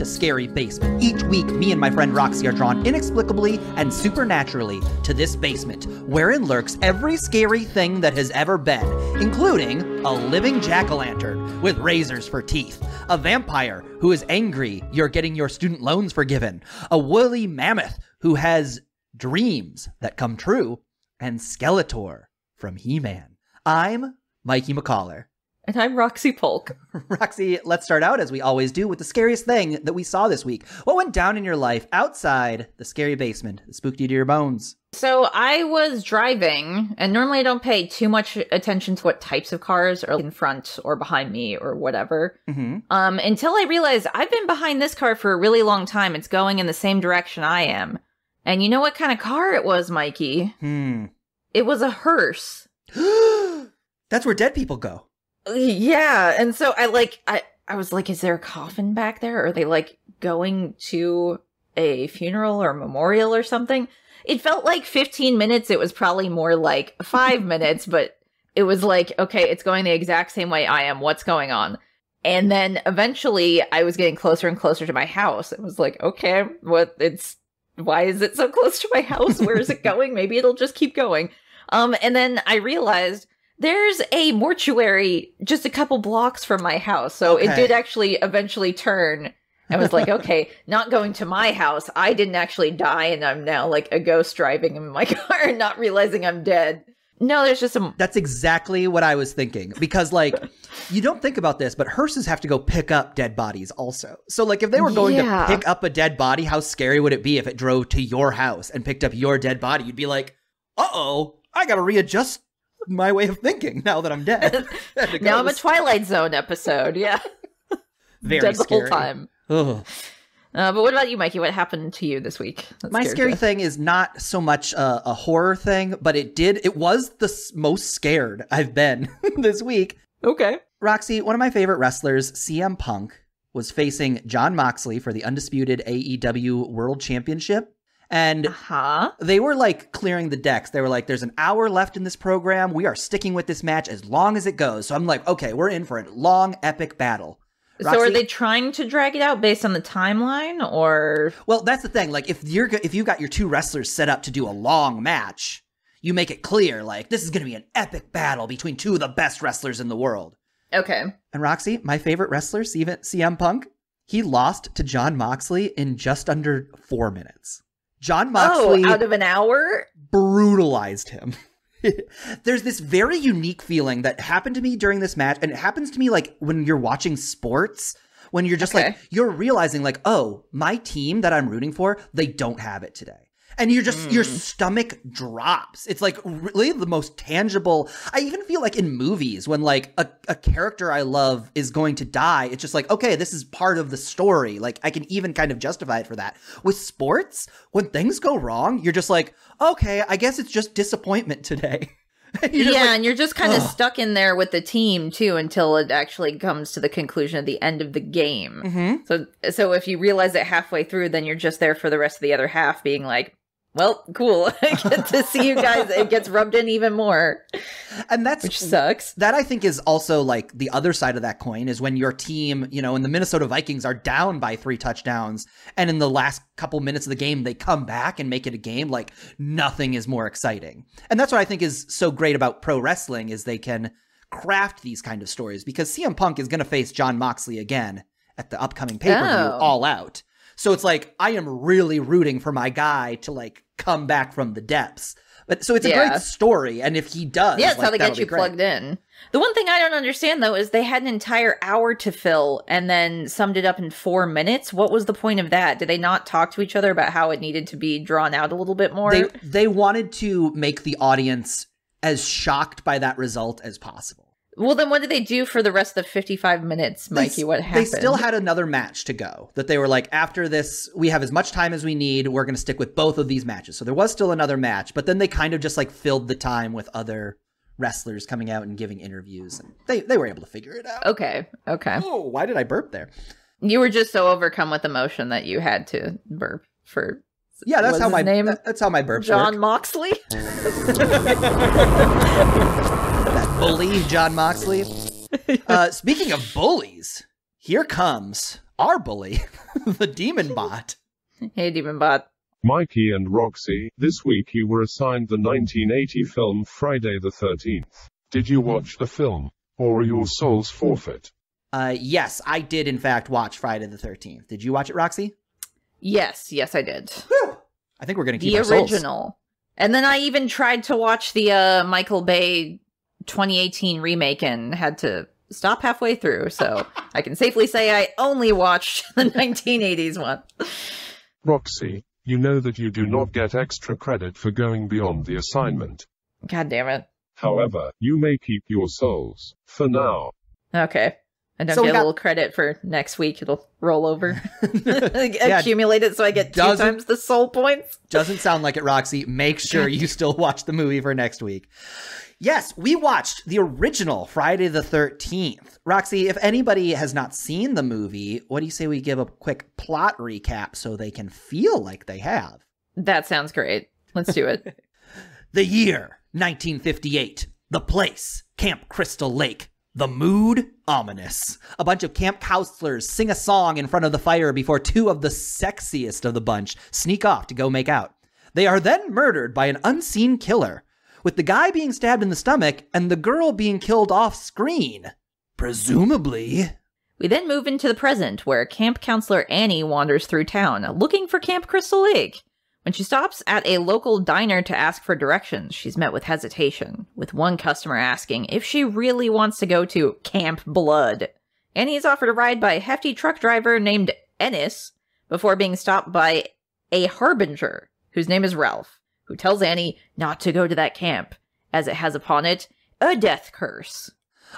Scary Basement. Each week, me and my friend Roxy are drawn inexplicably and supernaturally to this basement, wherein lurks every scary thing that has ever been, including a living jack-o'-lantern with razors for teeth, a vampire who is angry you're getting your student loans forgiven, a woolly mammoth who has dreams that come true, and Skeletor from He-Man. I'm Mikey McCollar. And I'm Roxy Polk. Roxy, let's start out as we always do with the scariest thing that we saw this week. What went down in your life outside the scary basement that spooked you to your bones? So I was driving, and normally I don't pay too much attention to what types of cars are in front or behind me or whatever. Until I realized I've been behind this car for a really long time. It's going in the same direction I am. And you know what kind of car it was, Mikey? It was a hearse. That's where dead people go. Yeah, and so I was like, is there a coffin back there? Are they like going to a funeral or memorial or something? It felt like 15 minutes. It was probably more like 5 minutes, but it was like, okay, it's going the exact same way I am. What's going on? And then eventually I was getting closer and closer to my house. It was like, okay, why is it so close to my house? Where is it going? Maybe it'll just keep going. And then I realized there's a mortuary just a couple blocks from my house. So It did actually eventually turn. I was like, okay, not going to my house. I didn't actually die, and I'm now like a ghost driving in my car and not realizing I'm dead. No, there's just some... That's exactly what I was thinking. Because, like, you don't think about this, but hearses have to go pick up dead bodies also. So, like, if they were going to pick up a dead body, how scary would it be if it drove to your house and picked up your dead body? You'd be like, uh-oh, I gotta readjust my way of thinking now that I'm dead. Now I'm a Twilight Zone episode, yeah. Very dead scary. the whole time. Ugh. But what about you, Mikey? What happened to you this week? My scary thing is not so much a horror thing, but it was the most scared I've been this week. Okay. Roxy, one of my favorite wrestlers, CM Punk, was facing Jon Moxley for the undisputed AEW World Championship. And they were like clearing the decks. They were like, there's an hour left in this program. We are sticking with this match as long as it goes. So I'm like, okay, we're in for a long, epic battle. Roxy, so are they trying to drag it out based on the timeline, or? Well, that's the thing. Like, if you got your two wrestlers set up to do a long match, you make it clear, like, this is going to be an epic battle between two of the best wrestlers in the world. Okay. And Roxy, my favorite wrestler, CM Punk, he lost to Jon Moxley in just under 4 minutes. Jon Moxley... out of an hour? Brutalized him. There's this very unique feeling that happened to me during this match, and it happens to me like when you're watching sports, when you're just like, you're realizing like, oh, my team that I'm rooting for, they don't have it today. And you're just, your stomach drops. It's like really the most tangible. I even feel like in movies when like a character I love is going to die, it's just like, okay, this is part of the story. Like I can even kind of justify it for that. With sports, when things go wrong, you're just like, okay, I guess it's just disappointment today. And you're just kind of stuck in there with the team too until it actually comes to the conclusion at the end of the game. So if you realize it halfway through, then you're just there for the rest of the other half being like, well, cool. I get to see you guys. It gets rubbed in even more. And which sucks. That I think is also like the other side of that coin is when your team, you know, and the Minnesota Vikings are down by 3 touchdowns. And in the last couple minutes of the game, they come back and make it a game. Like nothing is more exciting. And that's what I think is so great about pro wrestling is they can craft these kind of stories because CM Punk is going to face Jon Moxley again at the upcoming pay-per-view All Out. So it's like, I am really rooting for my guy to like come back from the depths. But so it's a great story. And if he does, it's how they get you plugged in. The one thing I don't understand though, is they had an entire hour to fill and then summed it up in 4 minutes. What was the point of that? Did they not talk to each other about how it needed to be drawn out a little bit more? They wanted to make the audience as shocked by that result as possible. Well, then what did they do for the rest of the 55 minutes, Mikey? What happened? They still had another match to go. That they were like, after this, we have as much time as we need. We're going to stick with both of these matches. So there was still another match, but then they kind of just like filled the time with other wrestlers coming out and giving interviews. And they were able to figure it out. Okay. Oh, why did I burp there? You were just so overcome with emotion that you had to burp for... Yeah, that's how my name. That's how my burps Jon work. Moxley? That bully, Jon Moxley. Speaking of bullies, here comes our bully, the Demon Bot. Hey, Demon Bot. Mikey and Roxy, this week you were assigned the 1980 film Friday the 13th. Did you watch the film, or are your souls forfeit? Yes, I did in fact watch Friday the 13th. Did you watch it, Roxy? Yes, I did. Whew. I think we're going to keep the our original. Souls. And then I even tried to watch the Michael Bay 2018 remake and had to stop halfway through. So I can safely say I only watched the 1980s one. Roxy, you know that you do not get extra credit for going beyond the assignment. God damn it. However, you may keep your souls, for now. Okay. I don't get a little credit for next week. It'll roll over. Accumulate it so I get 2 times the soul points. Doesn't sound like it, Roxy. Make sure you still watch the movie for next week. Yes, we watched the original Friday the 13th. Roxy, if anybody has not seen the movie, what do you say we give a quick plot recap so they can feel like they have? That sounds great. Let's do it. The year, 1958. The place, Camp Crystal Lake. The mood, ominous. A bunch of camp counselors sing a song in front of the fire before 2 of the sexiest of the bunch sneak off to go make out. They are then murdered by an unseen killer, with the guy being stabbed in the stomach and the girl being killed off screen. Presumably. We then move into the present, where camp counselor Annie wanders through town, looking for Camp Crystal Lake. When she stops at a local diner to ask for directions, she's met with hesitation, with one customer asking if she really wants to go to Camp Blood. Annie is offered a ride by a hefty truck driver named Ennis, before being stopped by a harbinger, whose name is Ralph, who tells Annie not to go to that camp, as it has upon it a death curse.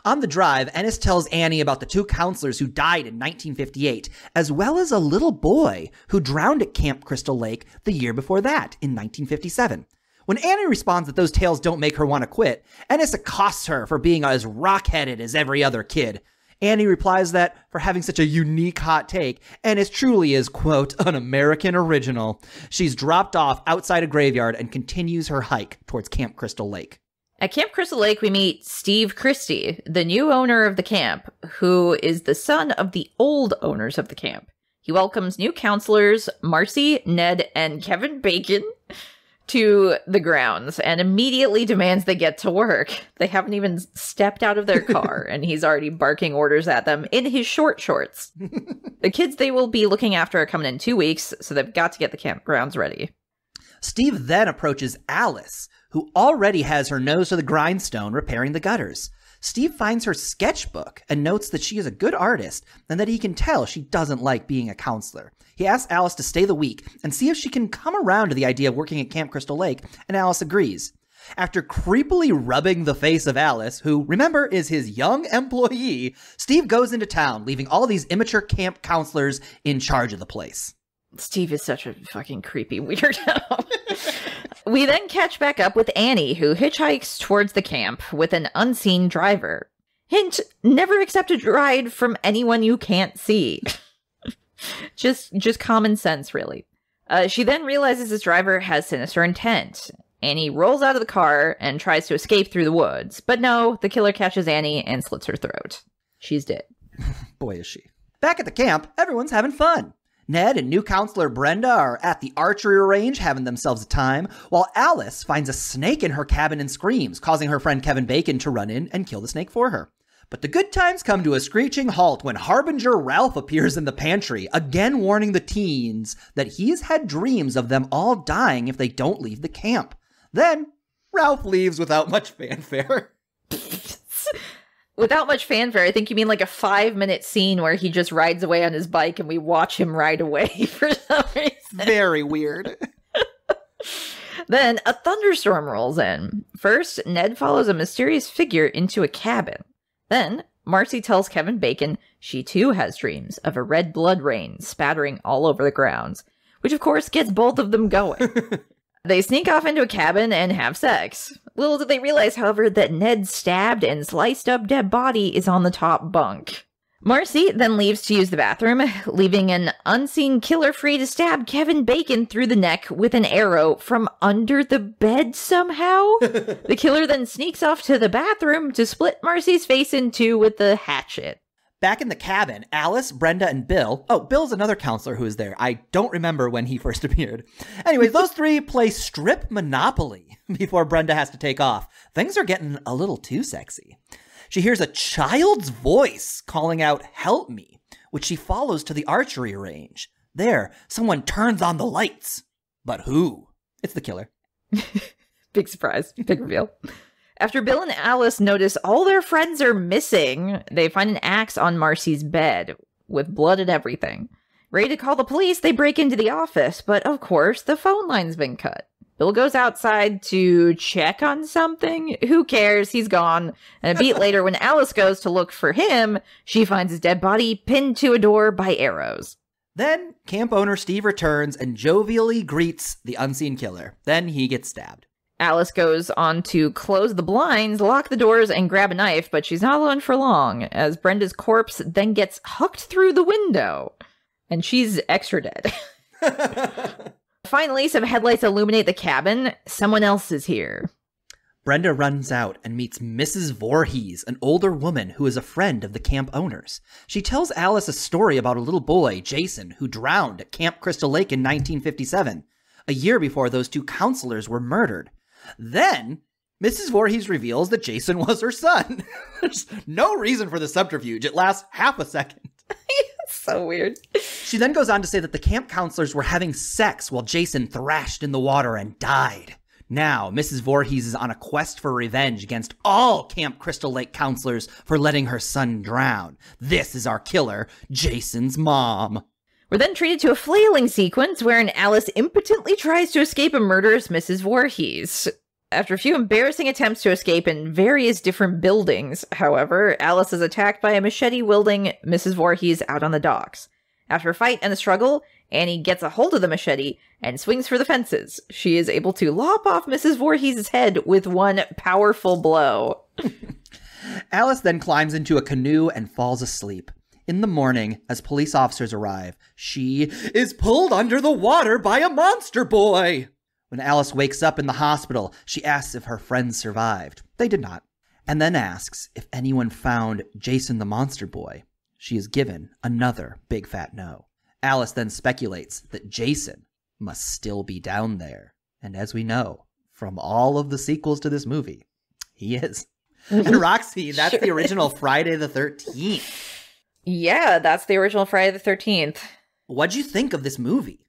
On the drive, Ennis tells Annie about the 2 counselors who died in 1958, as well as a little boy who drowned at Camp Crystal Lake the year before that, in 1957. When Annie responds that those tales don't make her want to quit, Ennis accosts her for being as rock-headed as every other kid. Annie replies that, for having such a unique hot take, Ennis truly is, quote, an American original. She's dropped off outside a graveyard and continues her hike towards Camp Crystal Lake. At Camp Crystal Lake, we meet Steve Christie, the new owner of the camp, who is the son of the old owners of the camp. He welcomes new counselors, Marcy, Ned, and Kevin Bacon, to the grounds and immediately demands they get to work. They haven't even stepped out of their car, and he's already barking orders at them in his short shorts. The kids they will be looking after are coming in 2 weeks, so they've got to get the campgrounds ready. Steve then approaches Alice, who already has her nose to the grindstone repairing the gutters. Steve finds her sketchbook and notes that she is a good artist and that he can tell she doesn't like being a counselor. He asks Alice to stay the week and see if she can come around to the idea of working at Camp Crystal Lake, and Alice agrees. After creepily rubbing the face of Alice, who, remember, is his young employee, Steve goes into town, leaving all these immature camp counselors in charge of the place. Steve is such a fucking creepy weirdo. We then catch back up with Annie, who hitchhikes towards the camp with an unseen driver. Hint, never accept a ride from anyone you can't see. just common sense, really. She then realizes this driver has sinister intent. Annie rolls out of the car and tries to escape through the woods. But no, the killer catches Annie and slits her throat. She's dead. Boy, is she. Back at the camp, everyone's having fun. Ned and new counselor Brenda are at the archery range having themselves a time, while Alice finds a snake in her cabin and screams, causing her friend Kevin Bacon to run in and kill the snake for her. But the good times come to a screeching halt when Harbinger Ralph appears in the pantry, again warning the teens that he's had dreams of them all dying if they don't leave the camp. Then, Ralph leaves without much fanfare. Without much fanfare, I think you mean like a 5-minute scene where he just rides away on his bike and we watch him ride away for some reason. Very weird. Then a thunderstorm rolls in. First, Ned follows a mysterious figure into a cabin. Then, Marcy tells Kevin Bacon she too has dreams of a red blood rain spattering all over the grounds, which of course gets both of them going. They sneak off into a cabin and have sex. Little do they realize, however, that Ned's stabbed and sliced up dead body is on the top bunk. Marcy then leaves to use the bathroom, leaving an unseen killer free to stab Kevin Bacon through the neck with an arrow from under the bed somehow. The killer then sneaks off to the bathroom to split Marcy's face in two with the hatchet. Back in the cabin, Alice, Brenda, and Bill. Oh, Bill's another counselor who is there. I don't remember when he first appeared. Anyways, those three play strip Monopoly before Brenda has to take off. Things are getting a little too sexy. She hears a child's voice calling out, "Help me," which she follows to the archery range. There, someone turns on the lights. But who? It's the killer. Big surprise. Big reveal. After Bill and Alice notice all their friends are missing, they find an axe on Marcy's bed, with blood and everything. Ready to call the police, they break into the office, but of course, the phone line's been cut. Bill goes outside to check on something. Who cares? He's gone. And a beat later, when Alice goes to look for him, she finds his dead body pinned to a door by arrows. Then, camp owner Steve returns and jovially greets the unseen killer. Then he gets stabbed. Alice goes on to close the blinds, lock the doors, and grab a knife, but she's not alone for long, as Brenda's corpse then gets hucked through the window. And she's extra dead. Finally, some headlights illuminate the cabin. Someone else is here. Brenda runs out and meets Mrs. Voorhees, an older woman who is a friend of the camp owners. She tells Alice a story about a little boy, Jason, who drowned at Camp Crystal Lake in 1957, a year before those two counselors were murdered. Then, Mrs. Voorhees reveals that Jason was her son. There's no reason for the subterfuge. It lasts half a second. It's so weird. She then goes on to say that the camp counselors were having sex while Jason thrashed in the water and died. Now, Mrs. Voorhees is on a quest for revenge against all Camp Crystal Lake counselors for letting her son drown. This is our killer, Jason's mom. We're then treated to a flailing sequence wherein Alice impotently tries to escape a murderous Mrs. Voorhees. After a few embarrassing attempts to escape in various different buildings, however, Alice is attacked by a machete-wielding Mrs. Voorhees out on the docks. After a fight and a struggle, Annie gets a hold of the machete and swings for the fences. She is able to lop off Mrs. Voorhees' head with one powerful blow. Alice then climbs into a canoe and falls asleep. In the morning, as police officers arrive, she is pulled under the water by a monster boy. When Alice wakes up in the hospital, she asks if her friends survived. They did not. And then asks if anyone found Jason the monster boy. She is given another big fat no. Alice then speculates that Jason must still be down there. And as we know from all of the sequels to this movie, he is. And Roxy, that's Sure the original Friday the 13th. Yeah, that's the original Friday the 13th. What'd you think of this movie?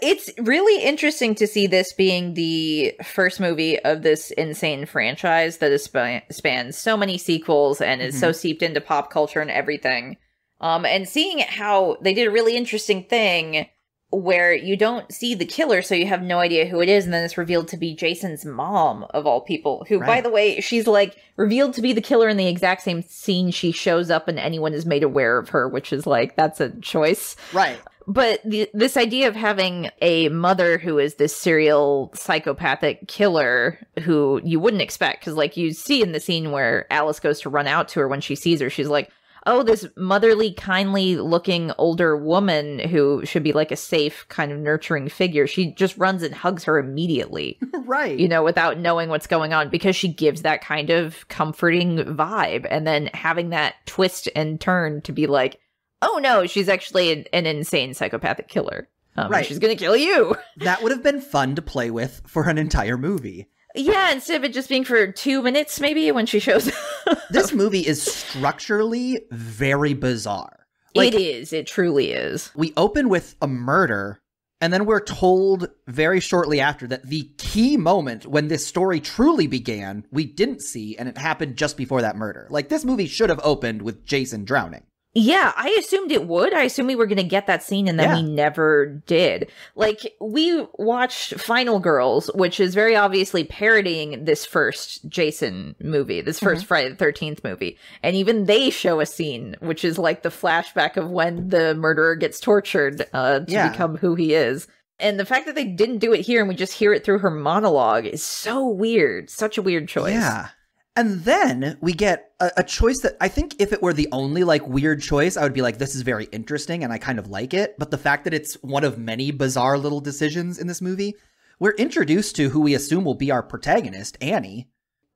It's really interesting to see this being the first movie of this insane franchise that has spanned so many sequels and is so seeped into pop culture and everything. And seeing how they did a really interesting thing where you don't see the killer, so you have no idea who it is, and then it's revealed to be Jason's mom, of all people, who, by the way, she's, like, revealed to be the killer in the exact same scene she shows up and anyone is made aware of her, which is, like, that's a choice. Right. But this idea of having a mother who is this serial psychopathic killer who you wouldn't expect, because, like, you see in the scene where Alice goes to run out to her when she sees her, she's like, oh, this motherly, kindly-looking older woman who should be like a safe, kind of nurturing figure. She just runs and hugs her immediately. Right. You know, without knowing what's going on, because she gives that kind of comforting vibe. And then having that twist and turn to be like, oh no, she's actually an insane psychopathic killer. Right. She's gonna kill you. That would have been fun to play with for an entire movie. Yeah, instead of it just being for 2 minutes, maybe, when she shows up. This movie is structurally very bizarre. Like, it is. It truly is. We open with a murder, and then we're told very shortly after that the key moment when this story truly began, we didn't see, and it happened just before that murder. Like, this movie should have opened with Jason drowning. Yeah, I assumed it would. I assumed we were going to get that scene, and then we never did. Like, we watched Final Girls, which is very obviously parodying this first Jason movie, this first Friday the 13th movie. And even they show a scene, which is like the flashback of when the murderer gets tortured to become who he is. And the fact that they didn't do it here and we just hear it through her monologue is so weird. Such a weird choice. Yeah. And then we get a choice that I think if it were the only, like, weird choice, I would be like, this is very interesting and I kind of like it. But the fact that it's one of many bizarre little decisions in this movie, we're introduced to who we assume will be our protagonist, Annie.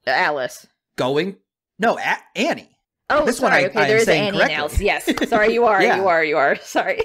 Alice. Annie. Oh, this sorry. one Okay, there is saying Annie correctly. and Alice. Yes. Sorry, you are. Yeah. You are. Sorry.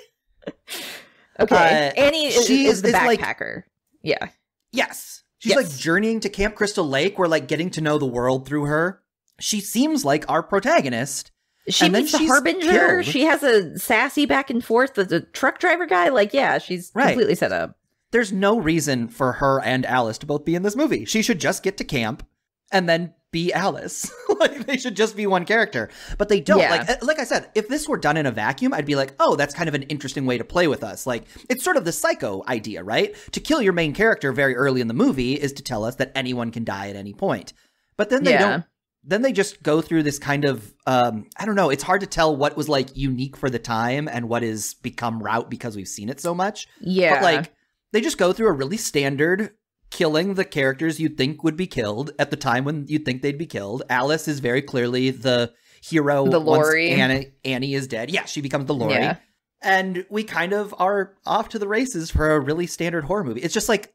Okay. Annie is the backpacker. Yeah. Yes. She's like journeying to Camp Crystal Lake. We're like getting to know the world through her. She seems like our protagonist. She meets the Harbinger. Killed. She has a sassy back and forth with the truck driver guy. Like, yeah, she's completely set up. There's no reason for her and Alice to both be in this movie. She should just get to camp and then be Alice. Like, they should just be one character. But they don't. Yeah. Like I said, if this were done in a vacuum, I'd be like, oh, that's kind of an interesting way to play with us. Like, it's sort of the Psycho idea, right? To kill your main character very early in the movie is to tell us that anyone can die at any point. But then they don't. Then they just go through this kind of, I don't know, it's hard to tell what was like unique for the time and what has become route because we've seen it so much. Yeah. But like, they just go through a really standard killing the characters you'd think would be killed at the time when you'd think they'd be killed. Alice is very clearly the hero. The Lori. Once Annie is dead. Yeah, she becomes the Lori. Yeah. And we kind of are off to the races for a really standard horror movie. It's just like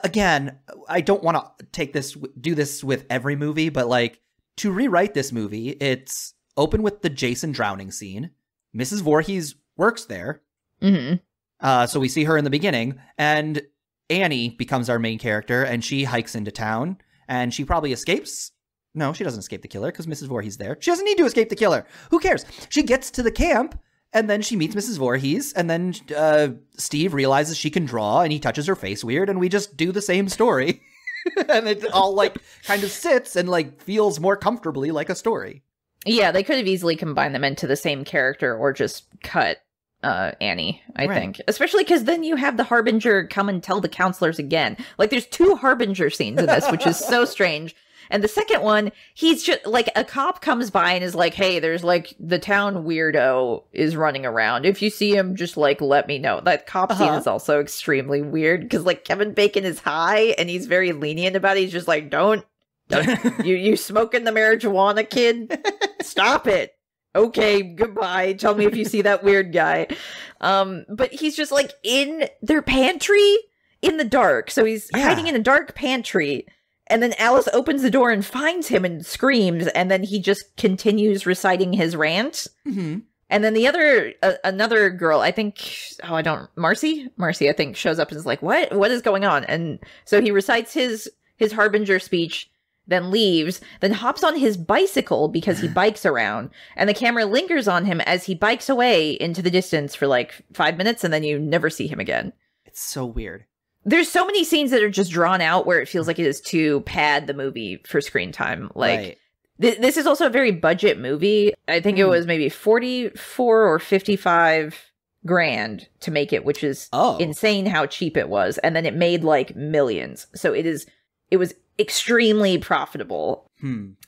again, I don't want to do this with every movie, but like to rewrite this movie, it's open with the Jason drowning scene. Mrs. Voorhees works there. Mm-hmm. So we see her in the beginning, and Annie becomes our main character, and she hikes into town, and she probably escapes. No, she doesn't escape the killer because Mrs. Voorhees there. She doesn't need to escape the killer. Who cares? She gets to the camp, and then she meets Mrs. Voorhees, and then Steve realizes she can draw, and he touches her face weird, and we just do the same story. And it all like kind of sits and like feels more comfortably like a story. Yeah, they could have easily combined them into the same character or just cut Annie, I think. Especially because then you have the Harbinger come and tell the counselors again. Like, there's 2 Harbinger scenes in this, which is so strange. And the second one, he's just, like, a cop comes by and is like, hey, there's, like, the town weirdo is running around. If you see him, just, like, let me know. That cop scene is also extremely weird, because, like, Kevin Bacon is high, and he's very lenient about it. He's just like, don't you smoking the marijuana, kid? Stop it. Okay, goodbye. Tell me if you see that weird guy. But he's just, like, in their pantry in the dark. So he's hiding in a dark pantry. And then Alice opens the door and finds him and screams. And then he just continues reciting his rant. Mm-hmm. And then the another girl, I think, Marcy, I think, shows up and is like, what is going on? And so he recites his Harbinger speech, then leaves, then hops on his bicycle because he bikes around. And the camera lingers on him as he bikes away into the distance for like 5 minutes, and then you never see him again. It's so weird. There's so many scenes that are just drawn out where it feels like it is to pad the movie for screen time. Like, this is also a very budget movie. I think it was maybe 44 or 55 grand to make it, which is insane how cheap it was. And then it made like millions. So it was extremely profitable.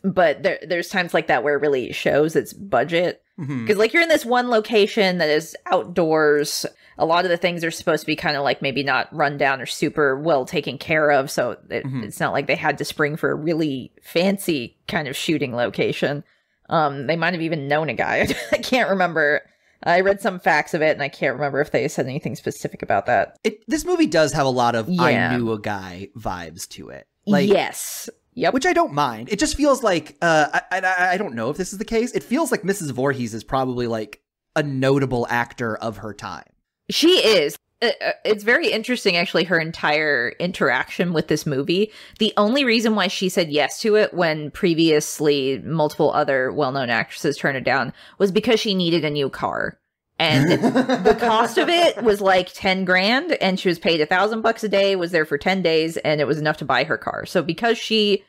But there's times like that where it really shows its budget. Because like you're in this one location that is outdoors. A lot of the things are supposed to be kind of like maybe not run down or super well taken care of. So it's not like they had to spring for a really fancy kind of shooting location. They might have even known a guy. I can't remember. I read some facts of it, and I can't remember if they said anything specific about that. This movie does have a lot of I knew a guy vibes to it. Like, yes. Yep. Which I don't mind. It just feels like, I don't know if this is the case. It feels like Mrs. Voorhees is probably like a notable actor of her time. She is. It's very interesting, actually, her entire interaction with this movie. The only reason why she said yes to it when previously multiple other well-known actresses turned it down was because she needed a new car. And the cost of it was like 10 grand, and she was paid $1,000 a day, was there for 10 days, and it was enough to buy her car. So because she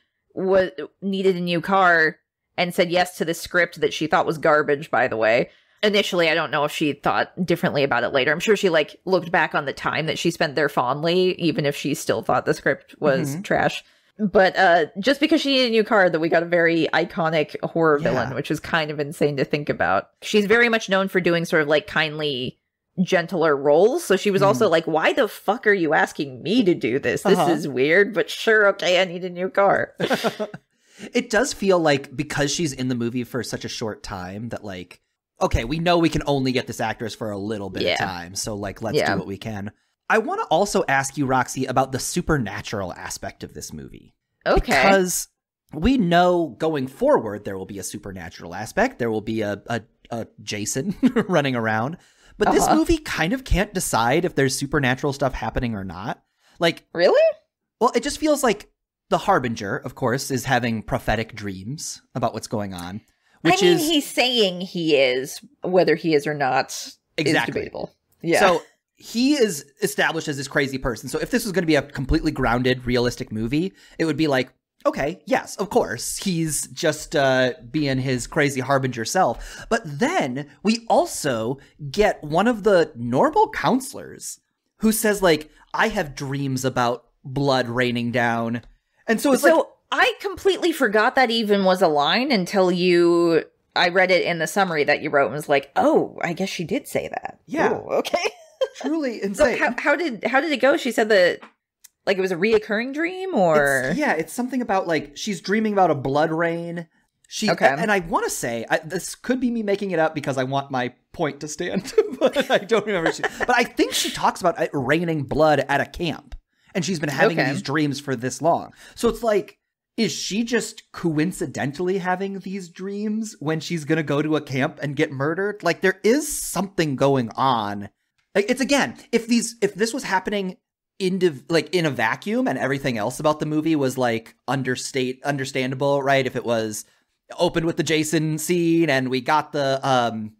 needed a new car and said yes to this script that she thought was garbage, by the way, initially, I don't know if she thought differently about it later. I'm sure she like looked back on the time that she spent there fondly, even if she still thought the script was trash. But just because she needed a new car, that we got a very iconic horror villain, which is kind of insane to think about. She's very much known for doing sort of like kindly, gentler roles. So she was also like, why the fuck are you asking me to do this? This is weird, but sure, okay, I need a new car. It does feel like because she's in the movie for such a short time that like, okay, we know we can only get this actress for a little bit of time. So like, let's do what we can. I want to also ask you, Roxy, about the supernatural aspect of this movie. Okay. Because we know going forward there will be a supernatural aspect. There will be a Jason running around. But this movie kind of can't decide if there's supernatural stuff happening or not. Like, really? Well, it just feels like the Harbinger, of course, is having prophetic dreams about what's going on. He's saying he is, whether he is or not, is debatable. Yeah. So he is established as this crazy person. So if this was going to be a completely grounded, realistic movie, it would be like, okay, yes, of course, he's just being his crazy Harbinger self. But then we also get one of the normal counselors who says, like, I have dreams about blood raining down. And so it's I completely forgot that even was a line until I read it in the summary that you wrote and was like, oh, I guess she did say that. Yeah. Ooh, okay. Truly insane. So how did it go? She said that, like, it was a reoccurring dream, or? It's something about, like, she's dreaming about a blood rain. And I want to say, this could be me making it up because I want my point to stand, but I don't remember. But I think she talks about it raining blood at a camp, and she's been having these dreams for this long. So it's like, is she just coincidentally having these dreams when she's going to go to a camp and get murdered? Like, there is something going on. Like, it's, again, if this was happening in a vacuum and everything else about the movie was like understandable, right? If it was opened with the Jason scene and we got the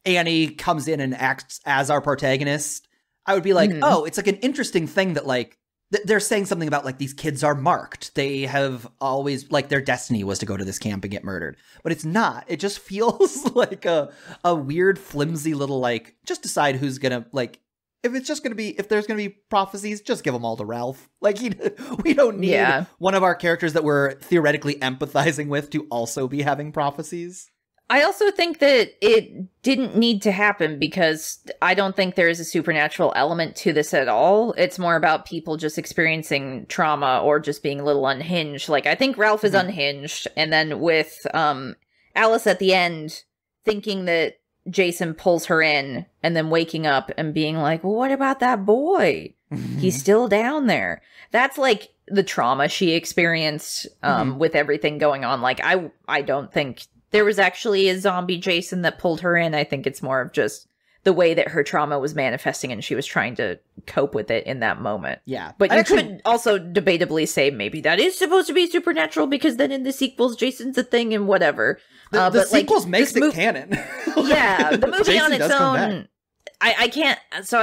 Annie comes in and acts as our protagonist, I would be like, oh, it's like an interesting thing that, like, they're saying something about, like, these kids are marked. They have always, like, their destiny was to go to this camp and get murdered. But it's not. It just feels like a weird, flimsy little, like, just decide who's gonna, like, if there's gonna be prophecies, just give them all to Ralph. Like, we don't need one of our characters that we're theoretically empathizing with to also be having prophecies. I also think that it didn't need to happen because I don't think there is a supernatural element to this at all. It's more about people just experiencing trauma or just being a little unhinged. Like, I think Ralph is unhinged, and then with Alice at the end thinking that Jason pulls her in and then waking up and being like, well, what about that boy? He's still down there. That's like the trauma she experienced with everything going on. Like, I don't think there was actually a zombie Jason that pulled her in. I think it's more of just the way that her trauma was manifesting and she was trying to cope with it in that moment. Yeah. But you could also debatably say maybe that is supposed to be supernatural because then in the sequels, Jason's a thing and whatever. The sequels makes it canon. Yeah. The movie Jason on its own, I can't, so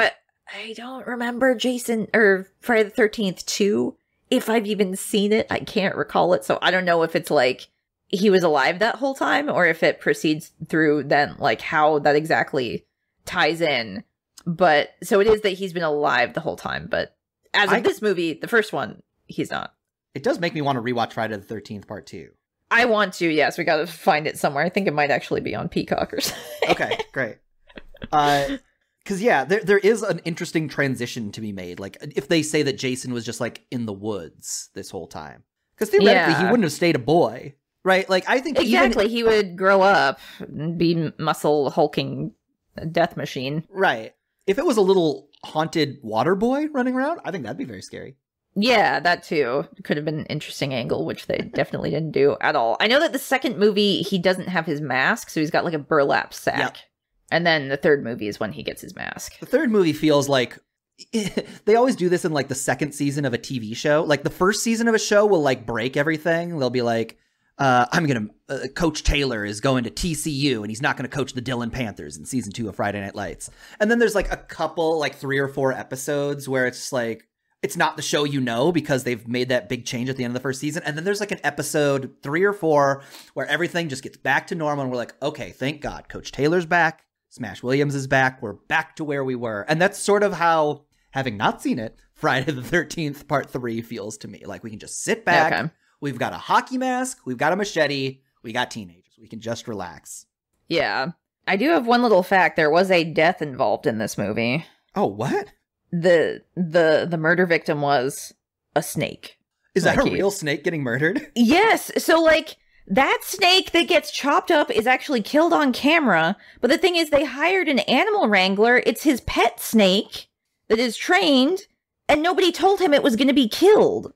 I don't remember Jason or Friday the 13th 2. If I've even seen it, I can't recall it. So I don't know if it's like he was alive that whole time or if it proceeds through then, like how that exactly ties in. But so it is that he's been alive the whole time. But as of this movie, the first one, he's not. It does make me want to rewatch Friday the 13th Part 2. I want to, yes. We got to find it somewhere. I think it might actually be on Peacock or something. Okay, great. Because, yeah, there is an interesting transition to be made. Like, if they say that Jason was just, like, in the woods this whole time. Because theoretically, he wouldn't have stayed a boy, right? Like, I think he would grow up and be muscle hulking death machine. Right. If it was a little haunted water boy running around, I think that'd be very scary. Yeah, that too. Could have been an interesting angle, which they definitely didn't do at all. I know that the second movie, he doesn't have his mask, so he's got like a burlap sack. Yep. And then the third movie is when he gets his mask. The third movie feels like they always do this in like the second season of a TV show. Like the first season of a show will like break everything. They'll be like, Coach Taylor is going to TCU and he's not going to coach the Dillon Panthers in season 2 of Friday Night Lights. And then there's like a couple, like 3 or 4 episodes where it's like, it's not the show you know because they've made that big change at the end of the first season. And then there's like an episode 3 or 4 where everything just gets back to normal. And we're like, okay, thank God. Coach Taylor's back. Smash Williams is back. We're back to where we were. And that's sort of how, having not seen it, Friday the 13th Part 3 feels to me. Like we can just sit back. Okay. We've got a hockey mask. We've got a machete. We got teenagers. We can just relax. Yeah. I do have one little fact. There was a death involved in this movie. Oh, what? The murder victim was a snake. Is that a real snake getting murdered? Yes. So, like, that snake that gets chopped up is actually killed on camera. But the thing is, they hired an animal wrangler. It's his pet snake that is trained, and nobody told him it was going to be killed.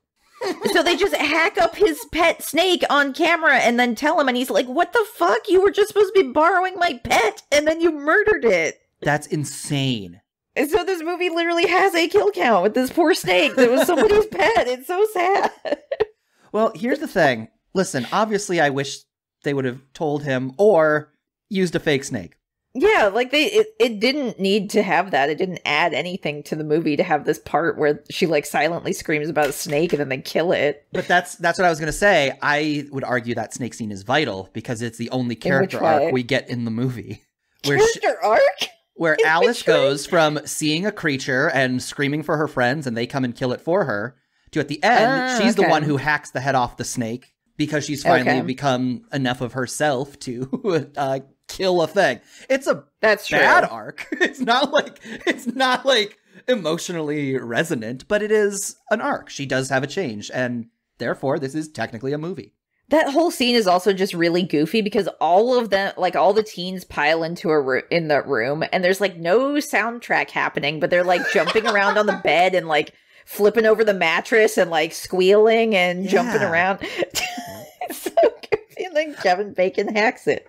So they just hack up his pet snake on camera and then tell him, and he's like, what the fuck? You were just supposed to be borrowing my pet, and then you murdered it. That's insane. And so this movie literally has a kill count with this poor snake that was somebody's pet. It's so sad. Well, here's the thing. Listen, obviously I wish they would have told him or used a fake snake. Yeah, like it didn't need to have that. It didn't add anything to the movie to have this part where she like silently screams about a snake and then they kill it. But that's what I was going to say. I would argue that snake scene is vital because it's the only character arc we get in the movie. Character arc? Where Alice goes from seeing a creature and screaming for her friends and they come and kill it for her to at the end, she's the one who hacks the head off the snake because she's finally become enough of herself to kill a thing. It's a bad arc. It's not like emotionally resonant, but it is an arc. She does have a change, and therefore this is technically a movie. That whole scene is also just really goofy because all of them, like all the teens pile into in the room and there's like no soundtrack happening, but they're like jumping around on the bed and like flipping over the mattress and like squealing and jumping around. It's so goofy. And then Kevin Bacon hacks it.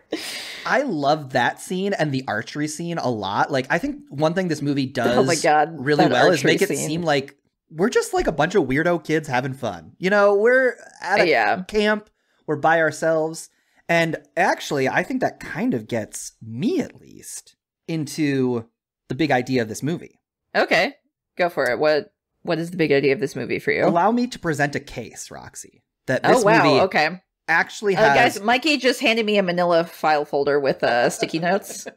I love that scene and the archery scene a lot. Like, I think one thing this movie does really well is make it seem like we're just like a bunch of weirdo kids having fun. You know, we're at a camp, we're by ourselves. And actually, I think that kind of gets me, at least, into the big idea of this movie. Okay, go for it. What is the big idea of this movie for you? Allow me to present a case, Roxy, that this movie actually has... guys, Mikey just handed me a manila file folder with sticky notes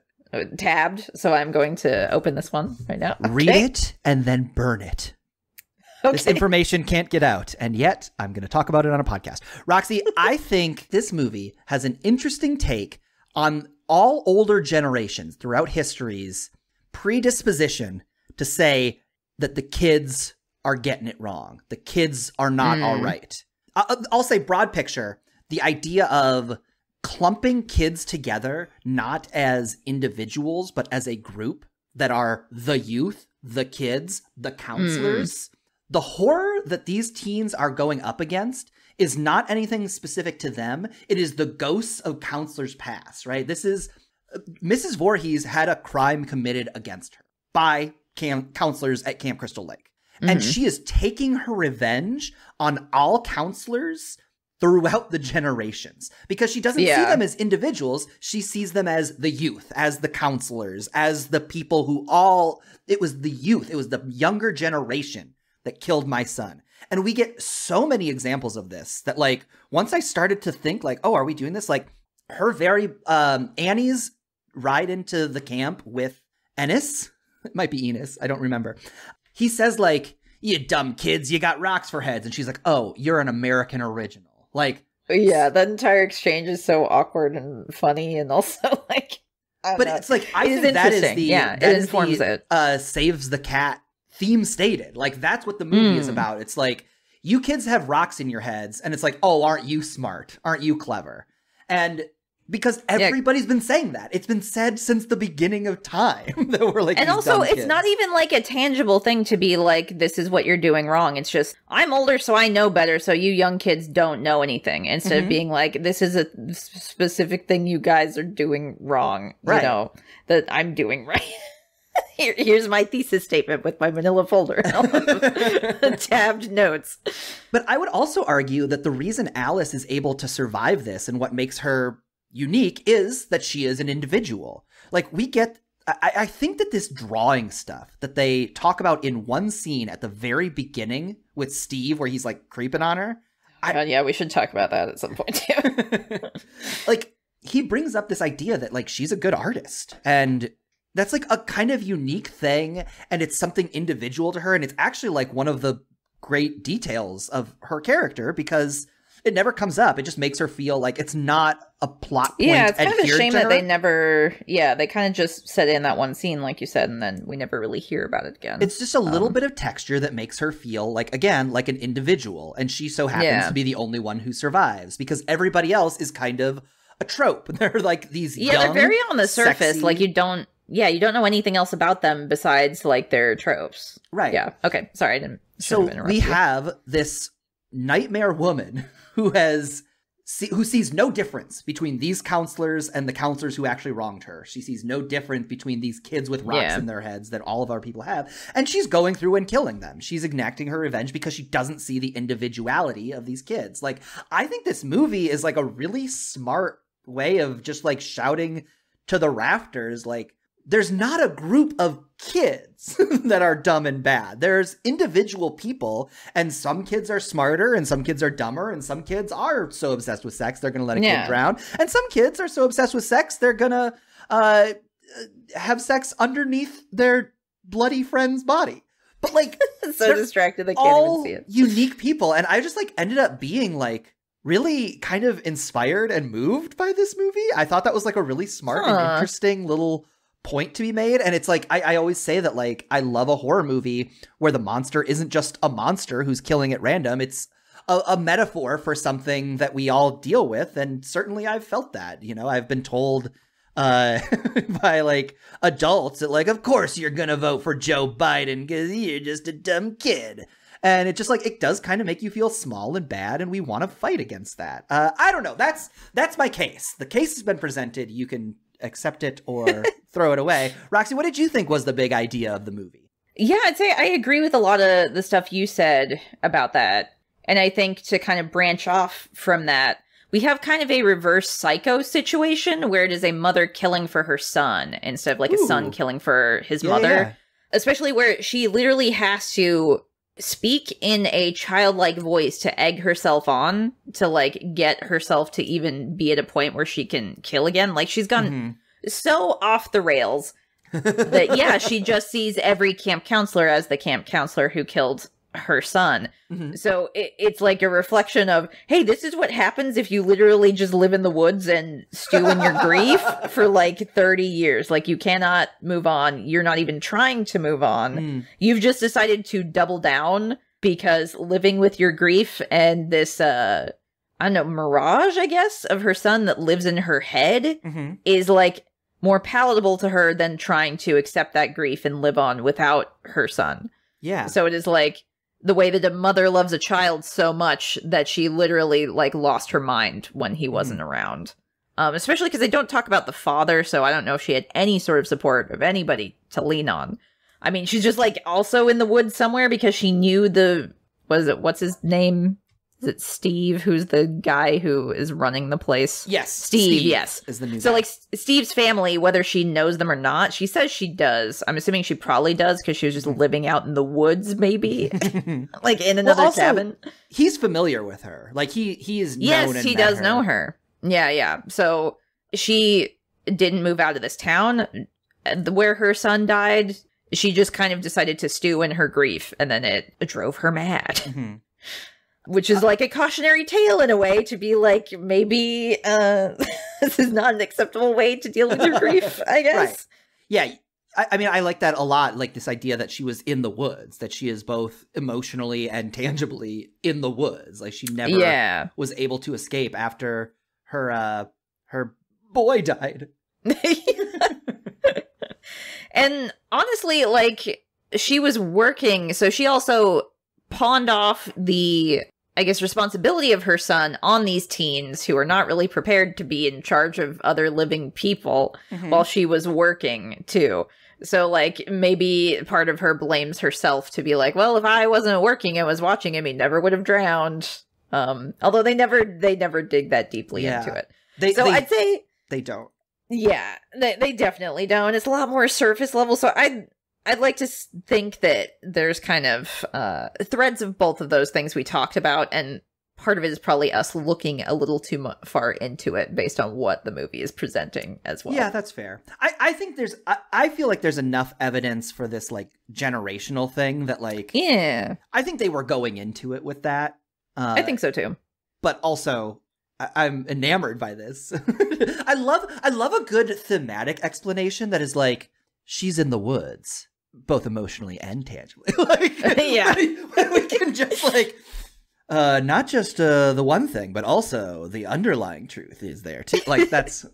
tabbed, so I'm going to open this one right now. Read it and then burn it. Okay. This information can't get out, and yet I'm going to talk about it on a podcast. Roxy, I think this movie has an interesting take on all older generations throughout history's predisposition to say that the kids are getting it wrong. The kids are not all right. I'll say broad picture, the idea of clumping kids together, not as individuals, but as a group that are the youth, the kids, the counselors. The horror that these teens are going up against is not anything specific to them. It is the ghosts of counselors past, right? This is Mrs. Voorhees had a crime committed against her by counselors at Camp Crystal Lake. And she is taking her revenge on all counselors throughout the generations because she doesn't see them as individuals. She sees them as the youth, as the counselors, as the people who it was the youth. It was the younger generation that killed my son. And we get so many examples of this that, like, once I started to think, like, oh, are we doing this? Like, her Annie's ride into the camp with Ennis. It might be Enos. I don't remember. He says, like, you dumb kids, you got rocks for heads. And she's like, oh, you're an American original. Like, yeah, that entire exchange is so awkward and funny. And also, like, it's like, I think that is it informs it. Saves the cat theme stated. Like, that's what the movie is about. It's like, you kids have rocks in your heads, and it's like, oh, aren't you smart? Aren't you clever? And because everybody's been saying that. It's been said since the beginning of time that we're like, and also it's not even like a tangible thing to be like, this is what you're doing wrong. It's just, I'm older, so I know better, so you young kids don't know anything. Instead of being like, this is a specific thing you guys are doing wrong, you know, that I'm doing right. Here's my thesis statement with my manila folder. Tabbed notes. But I would also argue that the reason Alice is able to survive this and what makes her unique is that she is an individual. Like, we get... I think that this drawing stuff that they talk about in one scene at the very beginning with Steve, where he's, like, creeping on her... yeah, we should talk about that at some point, too. Like, he brings up this idea that, like, she's a good artist. And... that's like a kind of unique thing, and it's something individual to her, and it's actually like one of the great details of her character because it never comes up. It just makes her feel like it's not a plot point. Yeah, it's kind of a shame that they never, they kind of just said it in that one scene, like you said, and then we never really hear about it again. It's just a little bit of texture that makes her feel like, again, like an individual, and she so happens to be the only one who survives because everybody else is kind of a trope. They're like these young, they're very on the surface, sexy... like you don't know anything else about them besides, like, their tropes. Right. Yeah. Okay. Sorry, I didn't. So we have this nightmare woman who sees no difference between these counselors and the counselors who actually wronged her. She sees no difference between these kids with rocks in their heads that all of our people have. And she's going through and killing them. She's enacting her revenge because she doesn't see the individuality of these kids. Like, I think this movie is like a really smart way of just like shouting to the rafters, like, there's not a group of kids that are dumb and bad. There's individual people, and some kids are smarter, and some kids are dumber, and some kids are so obsessed with sex they're going to let a kid drown. And some kids are so obsessed with sex they're going to have sex underneath their bloody friend's body. But like, so distracted they can't even see it. Unique people, and I just like ended up being like really kind of inspired and moved by this movie. I thought that was like a really smart and interesting little point to be made. And it's like, I always say that like, I love a horror movie where the monster isn't just a monster who's killing at random. It's a metaphor for something that we all deal with. And certainly I've felt that, you know, I've been told by like adults that like, of course you're going to vote for Joe Biden because you're just a dumb kid. And it just like, it does kind of make you feel small and bad. And we want to fight against that. I don't know. That's my case. The case has been presented. You can accept it or throw it away. Roxy, what did you think was the big idea of the movie? Yeah, I'd say I agree with a lot of the stuff you said about that. And I think to kind of branch off from that, we have kind of a reverse Psycho situation where it is a mother killing for her son instead of like a son killing for his mother. Yeah. Especially where she literally has to speak in a childlike voice to egg herself on to like get herself to even be at a point where she can kill again. Like she's gone so off the rails that she just sees every camp counselor as the camp counselor who killed her son. So it's like a reflection of, hey, this is what happens if you literally just live in the woods and stew in your grief for like 30 years. Like you cannot move on. You're not even trying to move on. You've just decided to double down because living with your grief and this, I don't know, mirage, I guess, of her son that lives in her head is like more palatable to her than trying to accept that grief and live on without her son. Yeah. So it is like the way that a mother loves a child so much that she literally like lost her mind when he wasn't around. Especially because they don't talk about the father, so I don't know if she had any sort of support of anybody to lean on. I mean, she's just like also in the woods somewhere because she knew what's his name? Is it Steve, who's the guy who is running the place? Yes. Steve, yes. Is the new so, guy. like, Steve's family, whether she knows them or not, she says she does. I'm assuming she probably does because she was just living out in the woods, maybe. Like, in another cabin. He's familiar with her. Like, he is known. Yes, he does know her. Yeah. So, she didn't move out of this town where her son died. She just kind of decided to stew in her grief, and then it drove her mad. Which is like a cautionary tale in a way to be like, maybe this is not an acceptable way to deal with your grief, I guess. Right. Yeah. I mean, I like that a lot. Like this idea that she was in the woods, that she is both emotionally and tangibly in the woods. Like she never was able to escape after her boy died. And honestly, like she was working. So she also pawned off the, I guess, responsibility of her son on these teens who are not really prepared to be in charge of other living people while she was working too. So like maybe part of her blames herself to be like, well, if I wasn't working and was watching him, he never would have drowned. Although they never dig that deeply into it. I'd say they don't. Yeah, they definitely don't. It's a lot more surface level. So I'd like to think that there's kind of threads of both of those things we talked about, and part of it is probably us looking a little too far into it based on what the movie is presenting as well. Yeah, that's fair. I think I feel like there's enough evidence for this like generational thing that like I think they were going into it with that. I think so too. But also, I'm enamored by this. I love a good thematic explanation that is like, she's in the woods, both emotionally and tangibly. Like, when we can just like, not just the one thing, but also the underlying truth is there too. Like that's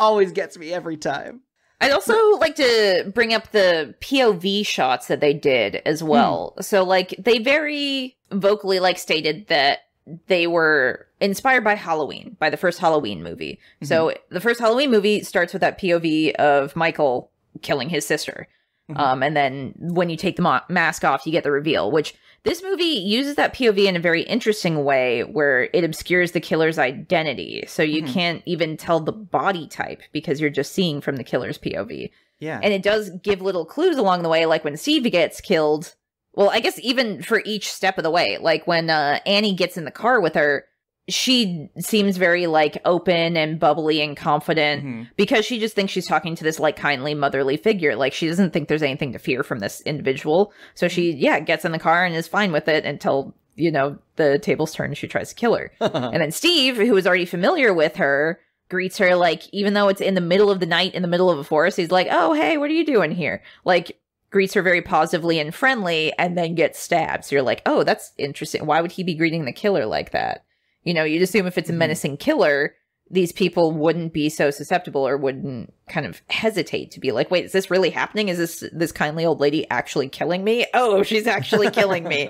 always gets me every time. I'd also like to bring up the POV shots that they did as well. So, like, they very vocally, like, stated that they were inspired by Halloween, by the first Halloween movie. So, the first Halloween movie starts with that POV of Michael killing his sister. And then when you take the mask off, you get the reveal, which this movie uses that POV in a very interesting way where it obscures the killer's identity. So you can't even tell the body type because you're just seeing from the killer's POV. Yeah. And it does give little clues along the way, like when Steve gets killed. Well, I guess even for each step of the way, like when Annie gets in the car with her, she seems very, like, open and bubbly and confident because she just thinks she's talking to this, like, kindly motherly figure. Like, she doesn't think there's anything to fear from this individual. So she, gets in the car and is fine with it until, you know, the tables turn and she tries to kill her. And then Steve, who is already familiar with her, greets her, like, even though it's in the middle of the night in the middle of a forest, he's like, oh, hey, what are you doing here? Like, greets her very positively and friendly and then gets stabbed. So you're like, oh, that's interesting. Why would he be greeting the killer like that? You know, you'd assume if it's a menacing killer, these people wouldn't be so susceptible or wouldn't kind of hesitate to be like, wait, is this really happening? Is this kindly old lady actually killing me? Oh, she's actually killing me.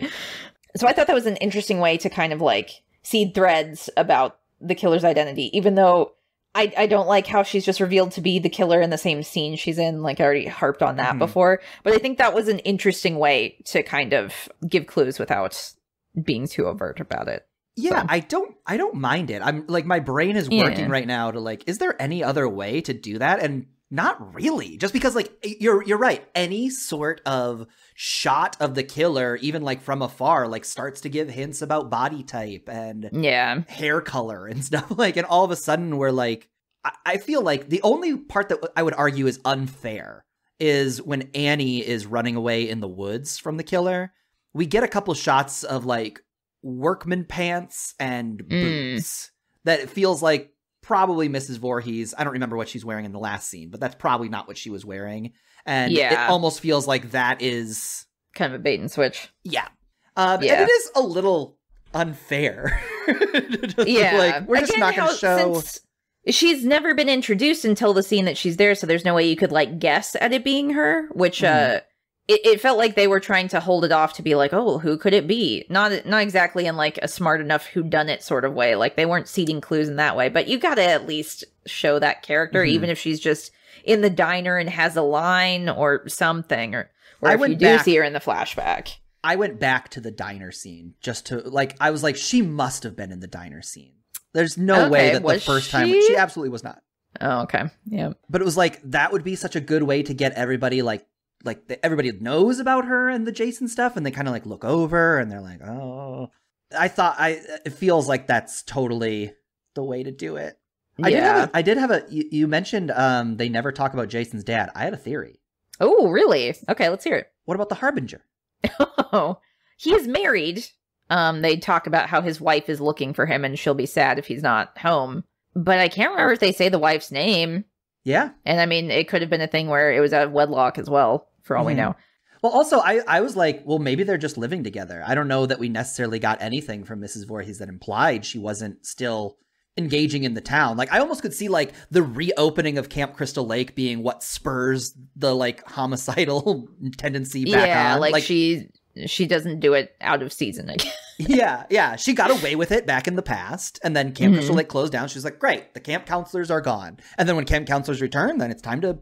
So I thought that was an interesting way to kind of, like, seed threads about the killer's identity, even though I don't like how she's just revealed to be the killer in the same scene she's in. Like, I already harped on that before. But I think that was an interesting way to kind of give clues without being too overt about it. Yeah, so. I don't mind it. I'm like, my brain is working right now to, like, is there any other way to do that? And not really. Just because, like, you're right. Any sort of shot of the killer, even, like, from afar, like, starts to give hints about body type and hair color and stuff. Like, and all of a sudden we're like, I feel like the only part that I would argue is unfair is when Annie is running away in the woods from the killer. We get a couple shots of, like, workman pants and boots that it feels like probably Mrs. Voorhees. I don't remember what she's wearing in the last scene, but that's probably not what she was wearing. And it almost feels like that is kind of a bait and switch. Yeah. And it is a little unfair. Like, we're just not going to show. She's never been introduced until the scene that she's there, so there's no way you could, like, guess at it being her, which it felt like they were trying to hold it off to be like, oh, who could it be? Not exactly in, like, a smart enough whodunit sort of way. Like, they weren't seeding clues in that way. But you gotta at least show that character, even if she's just in the diner and has a line or something. Or if you do see her in the flashback. I went back to the diner scene just to, like, I was like, she must have been in the diner scene. There's no way that the first time... She absolutely was not. Oh, okay. Yeah. But it was like, that would be such a good way to get everybody, like everybody knows about her and the Jason stuff, and they kind of, like, look over and they're like, oh. It feels like that's totally the way to do it. Yeah. I did have you mentioned they never talk about Jason's dad. I had a theory. Oh, really? Okay, let's hear it. What about the Harbinger? Oh, he is married. They talk about how his wife is looking for him and she'll be sad if he's not home. But I can't remember if they say the wife's name. Yeah. And I mean, it could have been a thing where it was out of wedlock as well, for all we know. Well, also, I was like, well, maybe they're just living together. I don't know that we necessarily got anything from Mrs. Voorhees that implied she wasn't still engaging in the town. Like, I almost could see, like, the reopening of Camp Crystal Lake being what spurs the, like, homicidal tendency back on. Yeah, like she doesn't do it out of season again. Yeah. She got away with it back in the past, and then Camp Crystal Lake closed down. She's like, great, the camp counselors are gone. And then when camp counselors return, then it's time to...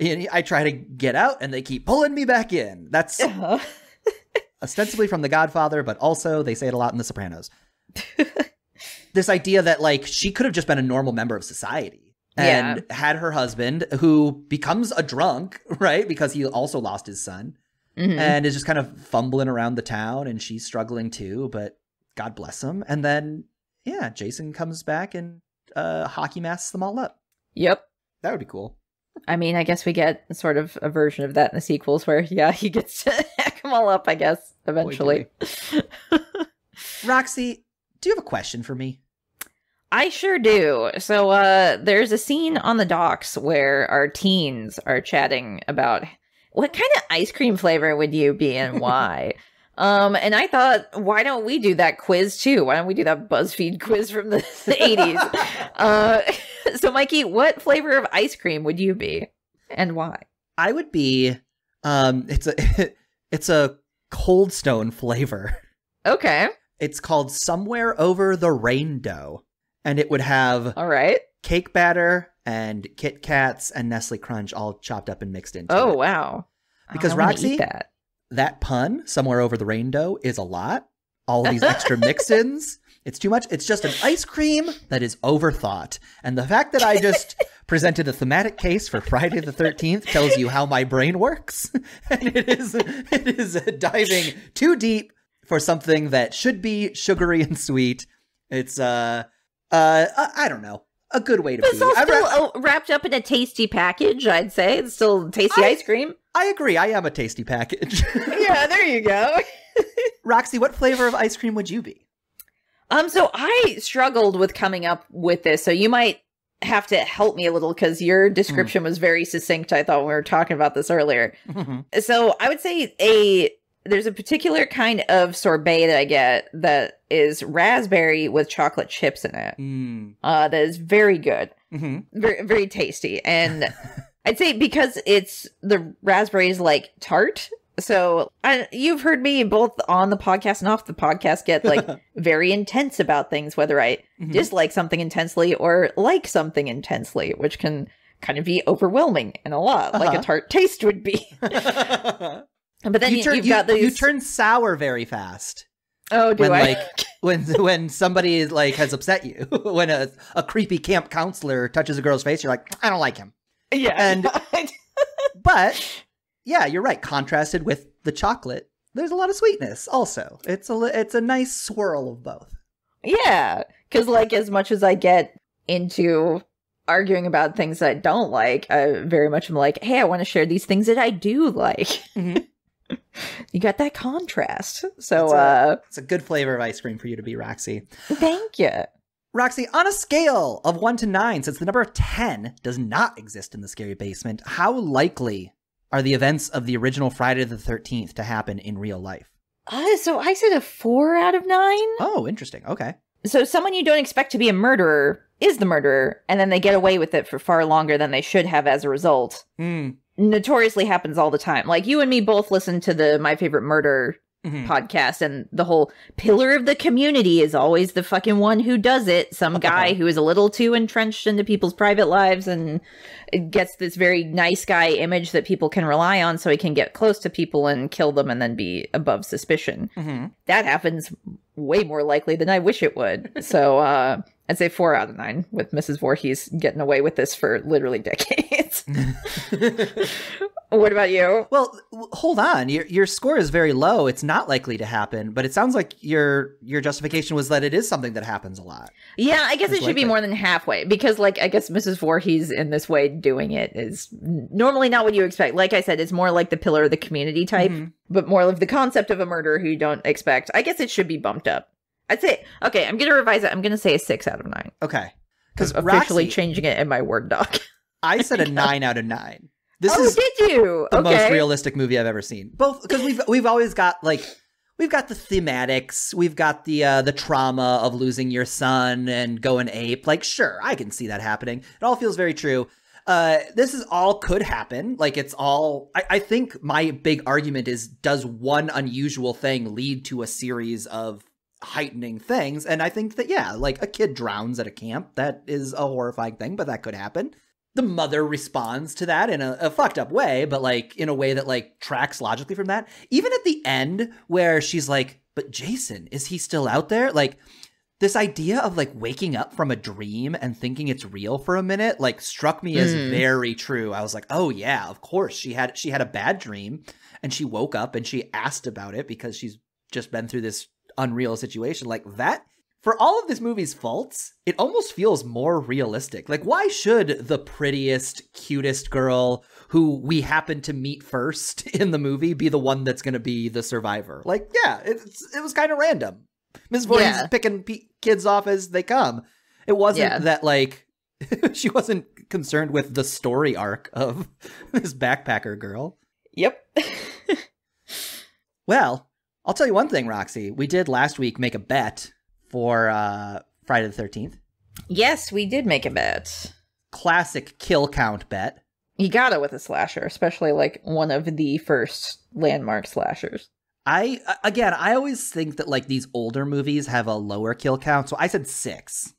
I try to get out, and they keep pulling me back in. That's ostensibly from The Godfather, but also they say it a lot in The Sopranos. This idea that, like, she could have just been a normal member of society and had her husband, who becomes a drunk, right? Because he also lost his son and is just kind of fumbling around the town, and she's struggling too, but God bless him. And then, Jason comes back and hockey masks them all up. Yep. That would be cool. I mean, I guess we get sort of a version of that in the sequels where, he gets to hack them all up, I guess, eventually. Roxy, do you have a question for me? I sure do. So there's a scene on the docks where our teens are chatting about what kind of ice cream flavor would you be and why? And I thought, why don't we do that quiz too? Why don't we do that BuzzFeed quiz from the 80s? So Mikey, what flavor of ice cream would you be? And why? I would be, it's a Cold Stone flavor. Okay. It's called Somewhere Over the Rainbow. And it would have all right, cake batter and Kit Kats and Nestle Crunch all chopped up and mixed into it. Oh, wow. Because I wanna Roxy, eat that pun, Somewhere Over the Rainbow, is a lot. All of these extra mix-ins, it's too much. It's just an ice cream that is overthought. And the fact that I just presented a thematic case for Friday the 13th tells you how my brain works. And it is diving too deep for something that should be sugary and sweet. It's, I don't know. A good way to be. It's all still wrapped up in a tasty package, I'd say. It's still tasty ice cream. I agree. I am a tasty package. Yeah, there you go. Roxy, what flavor of ice cream would you be? So I struggled with coming up with this, so you might have to help me a little because your description was very succinct, I thought, when we were talking about this earlier. So I would say there's a particular kind of sorbet that I get that is raspberry with chocolate chips in it. That is very good. Very, very tasty. And I'd say because the raspberry is like tart. So you've heard me both on the podcast and off the podcast get like very intense about things, whether I dislike something intensely or like something intensely, which can kind of be overwhelming and a lot, like a tart taste would be. But then you've got these... You turn sour very fast. Oh, do I? When somebody like has upset you, when a creepy camp counselor touches a girl's face, you're like, I don't like him. Yeah. And but yeah, you're right. Contrasted with the chocolate, there's a lot of sweetness. Also, it's a nice swirl of both. Yeah, because like as much as I get into arguing about things that I don't like, I very much am like, hey, I want to share these things that I do like. You got that contrast. So it's a good flavor of ice cream for you to be, Roxy. Thank you. Roxy, on a scale of 1 to 9, since the number 10 does not exist in the Scary Basement, how likely are the events of the original Friday the 13th to happen in real life? So I said a 4 out of 9. Oh, interesting. Okay. So someone you don't expect to be a murderer is the murderer, and then they get away with it for far longer than they should have as a result. Notoriously happens all the time. Like, you and me both listen to the My Favorite Murder podcast, and the whole pillar of the community is always the fucking one who does it. Some guy who is a little too entrenched into people's private lives and gets this very nice guy image that people can rely on so he can get close to people and kill them and then be above suspicion. That happens way more likely than I wish it would. So I'd say 4 out of 9 with Mrs. Voorhees getting away with this for literally decades. What about you? Well, hold on. Your score is very low. It's not likely to happen, but it sounds like your justification was that it is something that happens a lot. Yeah, I guess it should be more than halfway because, like, I guess Mrs. Voorhees in this way doing it is normally not what you expect. Like I said, it's more like the pillar of the community type, but more of the concept of a murder who you don't expect. I guess it should be bumped up. I'd say, okay, I'm going to revise it. I'm going to say a 6 out of 9. Okay. Because officially changing it in my Word doc. I said a 9 out of 9. Did you? The most realistic movie I've ever seen. Both because we've always got we've got the thematics, we've got the trauma of losing your son and going ape. Like, sure, I can see that happening. It all feels very true. This is all could happen. Like, it's all. I think my big argument is, does one unusual thing lead to a series of heightening things? And I think that, yeah, like a kid drowns at a camp. That is a horrifying thing, but that could happen. The mother responds to that in a fucked up way, but like in a way that like tracks logically from that. Even at the end where she's like, but Jason, is he still out there? Like, this idea of like waking up from a dream and thinking it's real for a minute, like struck me as very true. I was like, oh yeah, of course. She had a bad dream and she woke up and she asked about it because she's just been through this unreal situation. Like that. For all of this movie's faults, it almost feels more realistic. Like, why should the prettiest, cutest girl who we happen to meet first in the movie be the one that's going to be the survivor? Like, yeah, it was kind of random. Ms. Voorhees is picking kids off as they come. It wasn't that, like, she wasn't concerned with the story arc of this backpacker girl. Yep. Well, I'll tell you one thing, Roxy. We did last week make a bet for Friday the 13th. Yes, we did make a bet. Classic kill count bet. You gotta with a slasher, especially like one of the first landmark slashers. I always think that like these older movies have a lower kill count, so I said 6.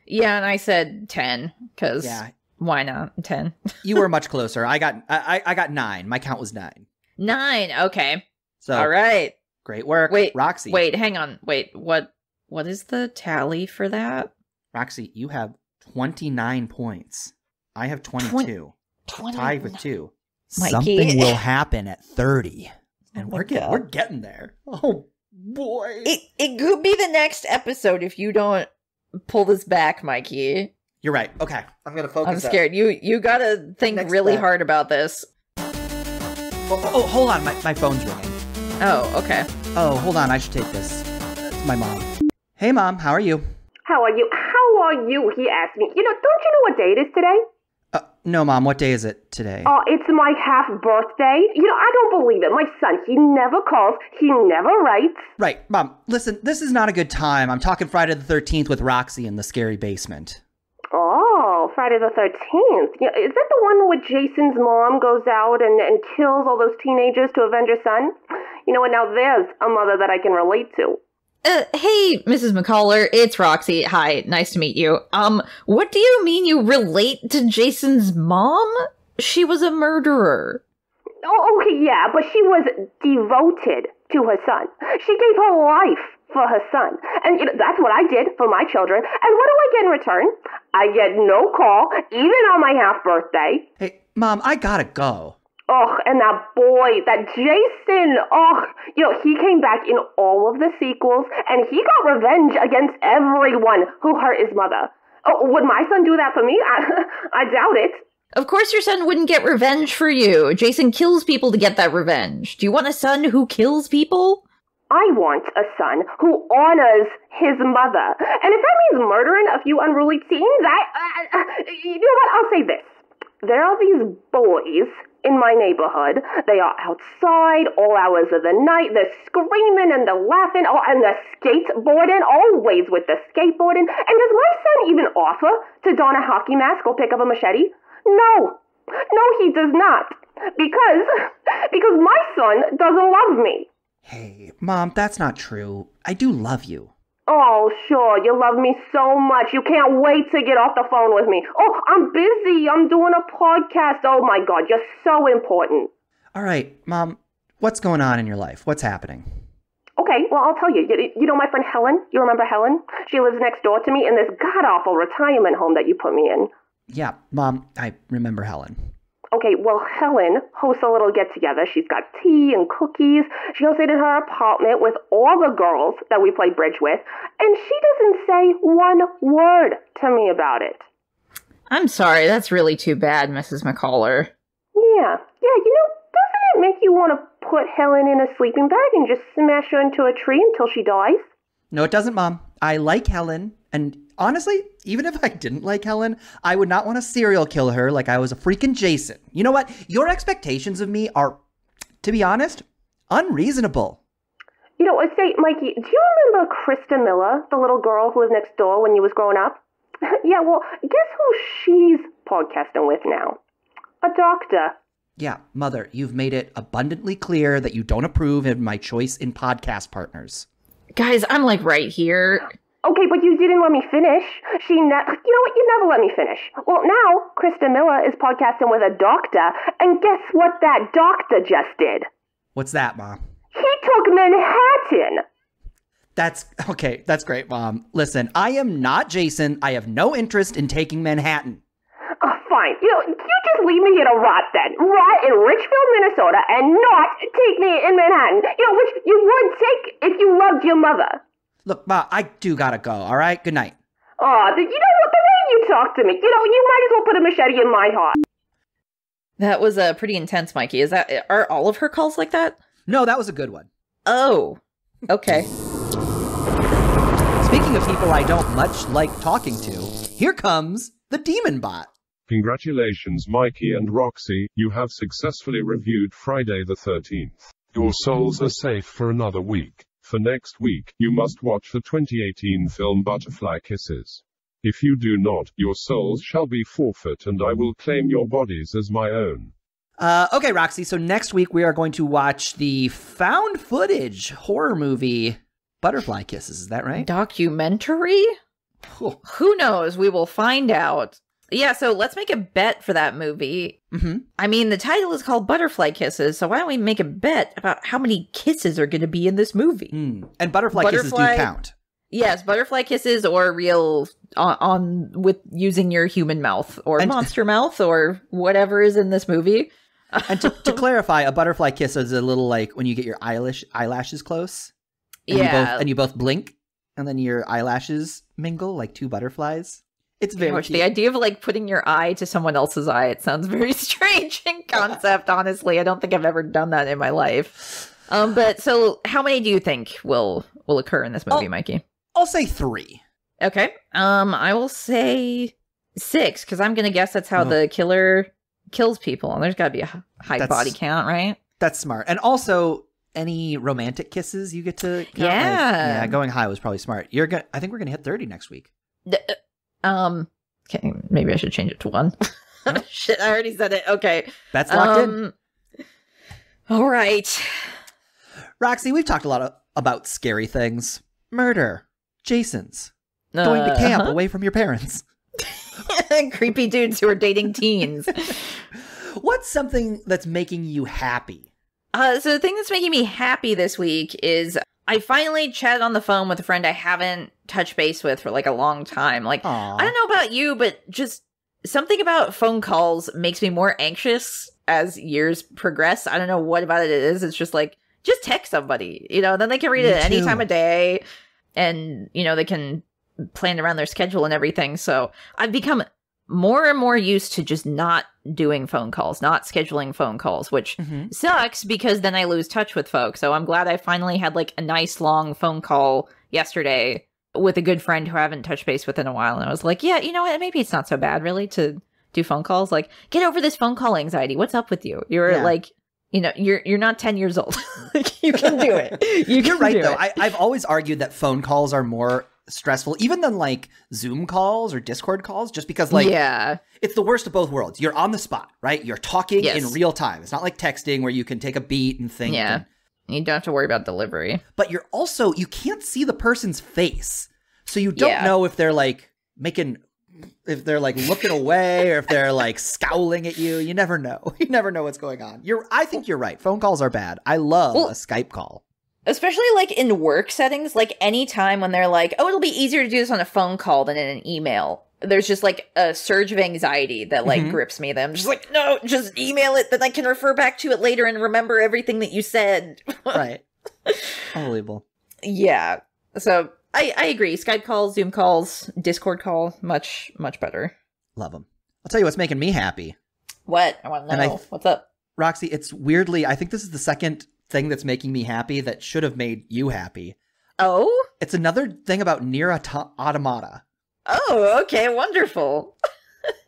Yeah, and I said 10, because why not 10? You were much closer. I got 9. My count was 9. 9, okay. So, all right. Great work. Wait, Roxy. Wait, hang on. Wait, what is the tally for that? Roxy, you have 29 points. I have 22. Tied with 2. Mikey. Something will happen at 30. And we're getting there. Oh boy. It could be the next episode if you don't pull this back, Mikey. You're right. Okay. I'm gonna focus. I'm scared. You gotta think really hard about this. Oh, hold on. My phone's ringing. Oh, okay. Oh, hold on. I should take this. It's my mom. Hey, Mom. How are you? How are you? How are you? He asked me. Don't you know what day it is today? No, Mom. What day is it today? Oh, it's my half birthday. I don't believe it. My son, he never calls. He never writes. Right. Mom, listen, this is not a good time. I'm talking Friday the 13th with Roxy in the scary basement. Oh, Friday the 13th. Is that the one where Jason's mom goes out and kills all those teenagers to avenge her son? You know what? Now there's a mother that I can relate to. Hey, Mrs. McCullough, it's Roxy. Hi, nice to meet you. What do you mean you relate to Jason's mom? She was a murderer. Oh, okay, yeah, but she was devoted to her son. She gave her life for her son. And that's what I did for my children. And what do I get in return? I get no call, even on my half birthday. Hey, Mom, I gotta go. Oh, and that boy, that Jason, he came back in all of the sequels, and he got revenge against everyone who hurt his mother. Oh, would my son do that for me? I doubt it. Of course your son wouldn't get revenge for you. Jason kills people to get that revenge. Do you want a son who kills people? I want a son who honors his mother. And if that means murdering a few unruly teens, you know what? I'll say this. There are these boys in my neighborhood. They are outside all hours of the night. They're screaming and they're laughing. Oh, and they're skateboarding, always with the skateboarding. And does my son even offer to don a hockey mask or pick up a machete? No, he does not. Because my son doesn't love me. Hey, Mom, that's not true. I do love you. Oh, sure, you love me so much. You can't wait to get off the phone with me. Oh, I'm busy. I'm doing a podcast. Oh, my God, you're so important. All right, Mom, what's going on in your life? What's happening? Okay, well, I'll tell you. You know my friend Helen? You remember Helen? She lives next door to me in this god-awful retirement home that you put me in. Yeah, Mom, I remember Helen. Okay, well, Helen hosts a little get-together. She's got tea and cookies. She goes into her apartment with all the girls that we play bridge with, and she doesn't say one word to me about it. I'm sorry, that's really too bad, Mrs. McCullough. Yeah, doesn't it make you want to put Helen in a sleeping bag and just smash her into a tree until she dies? No, it doesn't, Mom. I like Helen, and honestly, even if I didn't like Helen, I would not want to serial kill her like I was a freaking Jason. You know what? Your expectations of me are, to be honest, unreasonable. Say, Mikey, do you remember Krista Miller, the little girl who lived next door when you was growing up? Yeah, well, guess who she's podcasting with now? A doctor. Yeah, Mother, you've made it abundantly clear that you don't approve of my choice in podcast partners. Guys, I'm like right here. Okay, but you didn't let me finish. You know what? You never let me finish. Well, now Krista Miller is podcasting with a doctor, and guess what that doctor just did? What's that, Mom? He took Manhattan. That's great, Mom. Listen, I am not Jason. I have no interest in taking Manhattan. Fine. You just leave me here to rot then. Rot in Richfield, Minnesota, and not take me in Manhattan. Which you would take if you loved your mother. Look, Ma, I do gotta go, all right? Good night. Oh, you know what? The way you talk to me, you might as well put a machete in my heart. That was pretty intense, Mikey. Are all of her calls like that? No, that was a good one. Oh, okay. Speaking of people I don't much like talking to, here comes the Demon Bot. Congratulations, Mikey and Roxy, you have successfully reviewed Friday the 13th. Your souls are safe for another week. For next week, you must watch the 2018 film Butterfly Kisses. If you do not, your souls shall be forfeit, and I will claim your bodies as my own. Okay, Roxy, so next week we are going to watch the found footage horror movie Butterfly Kisses. Is that right? Documentary? Who knows? We will find out. Yeah, so let's make a bet for that movie. Mm-hmm. I mean, the title is called Butterfly Kisses, so why don't we make a bet about how many kisses are going to be in this movie? And butterfly kisses do count. Yes, butterfly kisses or real on with using your human mouth or monster mouth or whatever is in this movie. And to clarify, a butterfly kiss is a little like when you get your eyelashes close. And you both blink, and then your eyelashes mingle like two butterflies. It's very cute. The idea of like putting your eye to someone else's eye, it sounds very strange in concept, honestly. I don't think I've ever done that in my life. But so how many do you think will occur in this movie, Mikey? I'll say 3. Okay. I will say 6, because I'm gonna guess that's how the killer kills people, and there's gotta be a high body count, right? That's smart. And also any romantic kisses you get to count. Yeah. Going high was probably smart. I think we're gonna hit 30 next week. Okay, maybe I should change it to 1. Shit, I already said it. Okay. That's locked in. All right. Roxy, we've talked a lot about scary things. Murder. Jasons. Going to camp away from your parents. Creepy dudes who are dating teens. What's something that's making you happy? So the thing that's making me happy this week is I finally chatted on the phone with a friend I haven't touched base with for like a long time. Like, Aww. I don't know about you, but just something about phone calls makes me more anxious as years progress. I don't know what about it is. It's just like, just text somebody, then they can read it any time of day, and, they can plan around their schedule and everything. So I've become more and more used to just not doing phone calls, not scheduling phone calls, which sucks because then I lose touch with folks. So I'm glad I finally had like a nice long phone call yesterday with a good friend who I haven't touched base with in a while. And I was like, yeah, you know what? Maybe it's not so bad really to do phone calls. Like, get over this phone call anxiety. What's up with you? You're like, you're not 10 years old. You can do it. You're right, though. I've always argued that phone calls are more stressful, even than like Zoom calls or Discord calls, just because it's the worst of both worlds. You're on the spot, right? You're talking in real time. It's not like texting where you can take a beat and think. Yeah. You don't have to worry about delivery. But you can't see the person's face. So you don't know if they're like if they're like looking away or if they're like scowling at you. You never know. You never know what's going on. I think you're right. Phone calls are bad. I love a Skype call. Especially like in work settings, like any time when they're like, oh, it'll be easier to do this on a phone call than in an email. There's just like a surge of anxiety that like grips me. That I'm just like, no, just email it. Then I can refer back to it later and remember everything that you said. Right. Unbelievable. Yeah. So I agree. Skype calls, Zoom calls, Discord call, much, much better. Love them. I'll tell you what's making me happy. What? I want to know. What's up? Roxy, it's weirdly, I think this is the second thing that's making me happy that should have made you happy. Oh? It's another thing about Nier Automata. Oh, okay, wonderful.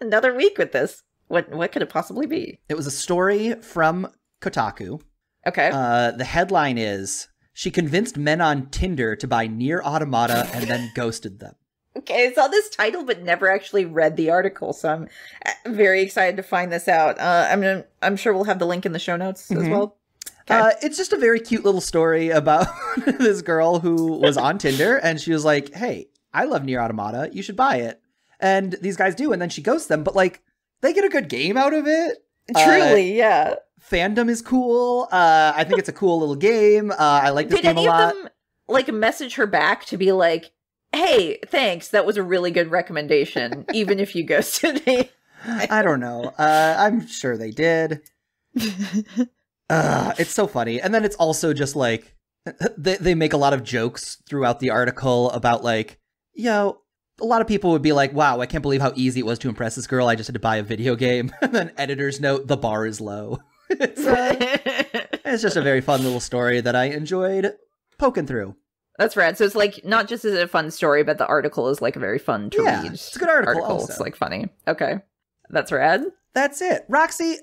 Another week with this. What could it possibly be? It was a story from Kotaku. Okay. The headline is, she convinced men on Tinder to buy Nier Automata and then ghosted them. Okay, I saw this title but never actually read the article, so I'm very excited to find this out. I'm sure we'll have the link in the show notes as well. Okay. It's just a very cute little story about this girl who was on Tinder, and she was like, hey, I love Nier Automata. You should buy it. And these guys do, and then she ghosts them, but like, they get a good game out of it. Truly, yeah. Fandom is cool. I think it's a cool little game. I like this game a lot. Did any of them like message her back to be like, hey, thanks, that was a really good recommendation, even if you ghosted me? I don't know. I'm sure they did. It's so funny. And then it's also just like, they make a lot of jokes throughout the article about like, a lot of people would be like, wow, I can't believe how easy it was to impress this girl. I just had to buy a video game. And then editor's note, the bar is low. It's just a very fun little story that I enjoyed poking through. That's rad. So it's like, not just is it a fun story, but the article is like very fun to read. It's a good article also. It's like funny. Okay. That's rad. That's it. Roxy,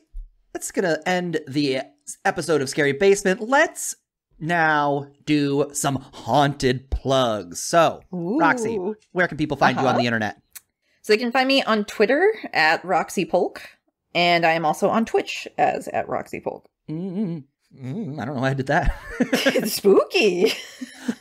that's going to end the episode of Scary Basement. Let's now do some haunted plugs. So, Roxy, where can people find you on the internet? So you can find me on Twitter at Roxy Polk, and I am also on Twitch as at Roxy Polk. I don't know why I did that. It's spooky.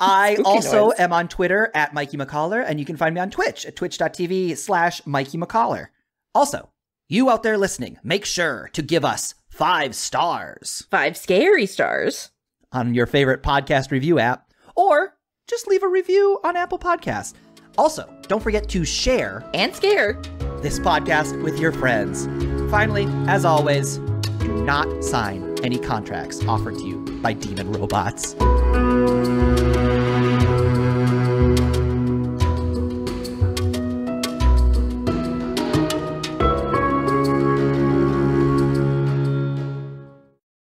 I Spooky also noise. am on Twitter at Mikey McCollar, and you can find me on Twitch at twitch.tv/Mikey McCollar. Also, you out there listening, make sure to give us 5 stars 5 scary stars on your favorite podcast review app, or just leave a review on Apple Podcasts. Also, don't forget to share and scare this podcast with your friends. Finally, as always, do not sign any contracts offered to you by demon robots.